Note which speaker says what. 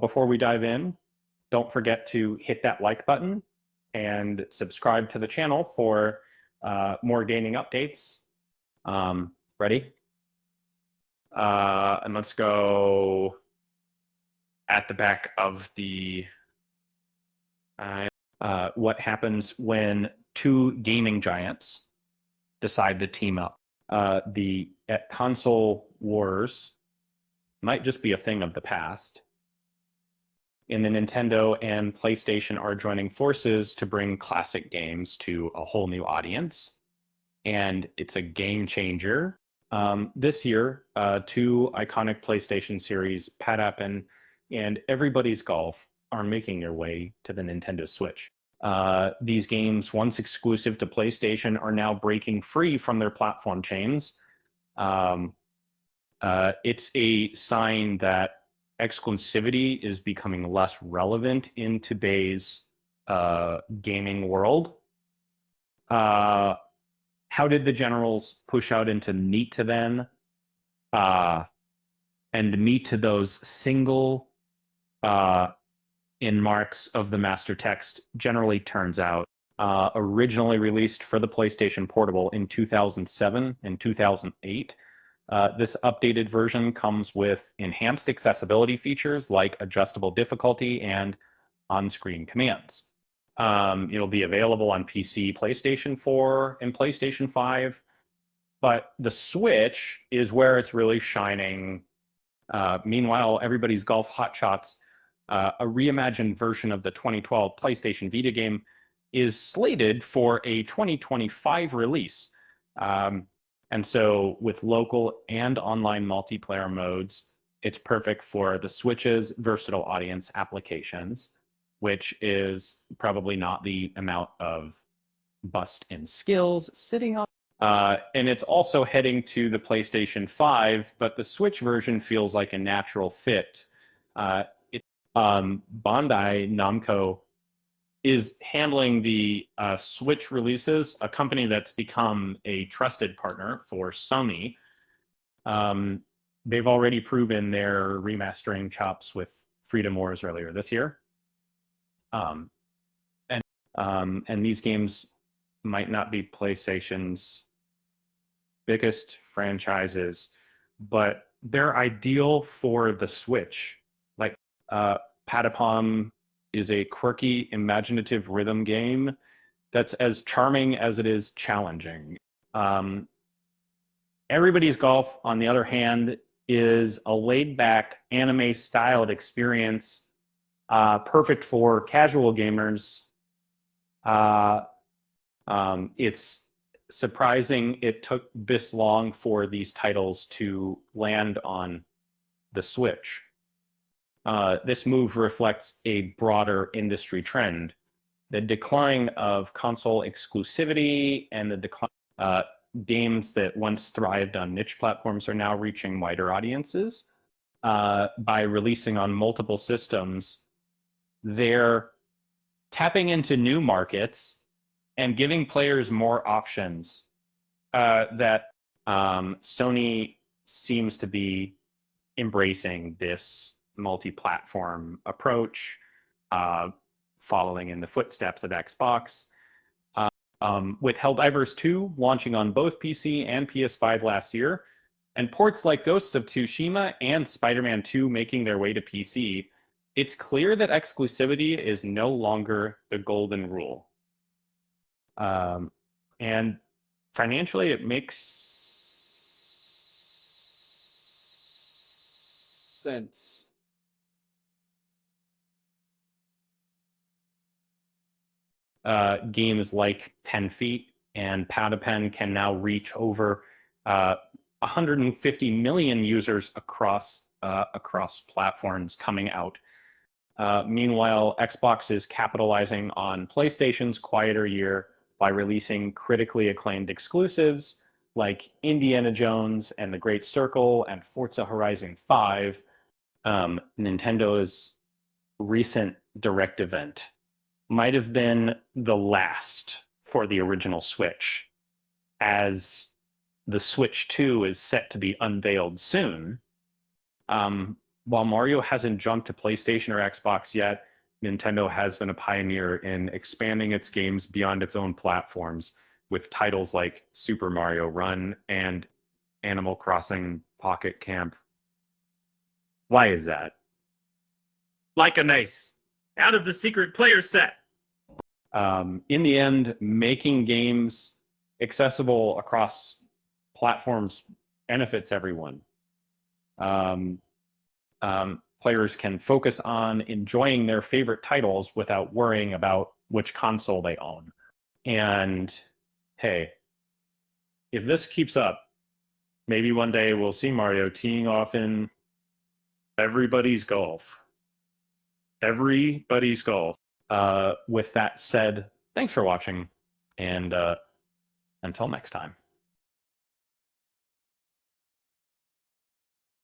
Speaker 1: Before we dive in, don't forget to hit that like button and subscribe to the channel for more gaming updates. Ready? And let's go at the back of the what happens when two gaming giants decide to team up. The console wars might just be a thing of the past. And the Nintendo and PlayStation are joining forces to bring classic games to a whole new audience. And it's a game changer. This year, two iconic PlayStation series, Padapan and Everybody's Golf, are making their way to the Nintendo Switch. These games, once exclusive to PlayStation, are now breaking free from their platform chains. It's a sign that exclusivity is becoming less relevant in today's gaming world. How did the generals push out into meat to then? And meat to those single in marks of the master text generally turns out originally released for the PlayStation Portable in 2007 and 2008. This updated version comes with enhanced accessibility features like adjustable difficulty and on-screen commands. It'll be available on PC, PlayStation 4, and PlayStation 5, but the Switch is where it's really shining. Meanwhile, Everybody's Golf Hot Shots, a reimagined version of the 2012 PlayStation Vita game, is slated for a 2025 release. And so with local and online multiplayer modes, it's perfect for the Switch's versatile audience applications, which is probably not the amount of bust and skills sitting on. And it's also heading to the PlayStation 5, but the Switch version feels like a natural fit. Bandai Namco is handling the Switch releases, a company that's become a trusted partner for Sony. They've already proven their remastering chops with Freedom Wars earlier this year. And these games might not be PlayStation's biggest franchises, but they're ideal for the Switch. Like Patapon is a quirky, imaginative rhythm game that's as charming as it is challenging. Everybody's Golf, on the other hand, is a laid-back, anime-styled experience, perfect for casual gamers. It's surprising it took this long for these titles to land on the Switch. This move reflects a broader industry trend. The decline of console exclusivity and the decline games that once thrived on niche platforms are now reaching wider audiences. By releasing on multiple systems, they're tapping into new markets and giving players more options that Sony seems to be embracing this multi-platform approach, following in the footsteps of Xbox. With Helldivers 2 launching on both PC and PS5 last year, and ports like Ghosts of Tsushima and Spider-Man 2 making their way to PC, it's clear that exclusivity is no longer the golden rule. And financially, it makes sense. Games like 10 Feet and Padapan can now reach over 150 million users across platforms coming out. Meanwhile, Xbox is capitalizing on PlayStation's quieter year by releasing critically acclaimed exclusives like Indiana Jones and The Great Circle and Forza Horizon 5. Nintendo's recent direct event might have been the last for the original Switch, as the Switch 2 is set to be unveiled soon. while Mario hasn't jumped to PlayStation or Xbox yet, Nintendo has been a pioneer in expanding its games beyond its own platforms with titles like Super Mario Run and Animal Crossing Pocket Camp. Why is that?
Speaker 2: Like a nice out of the secret player set.
Speaker 1: In the end, making games accessible across platforms benefits everyone. Um, Players can focus on enjoying their favorite titles without worrying about which console they own. And hey, if this keeps up, maybe one day we'll see Mario teeing off in everybody's golf. Everybody's golf. With that said, thanks for watching, and until next time.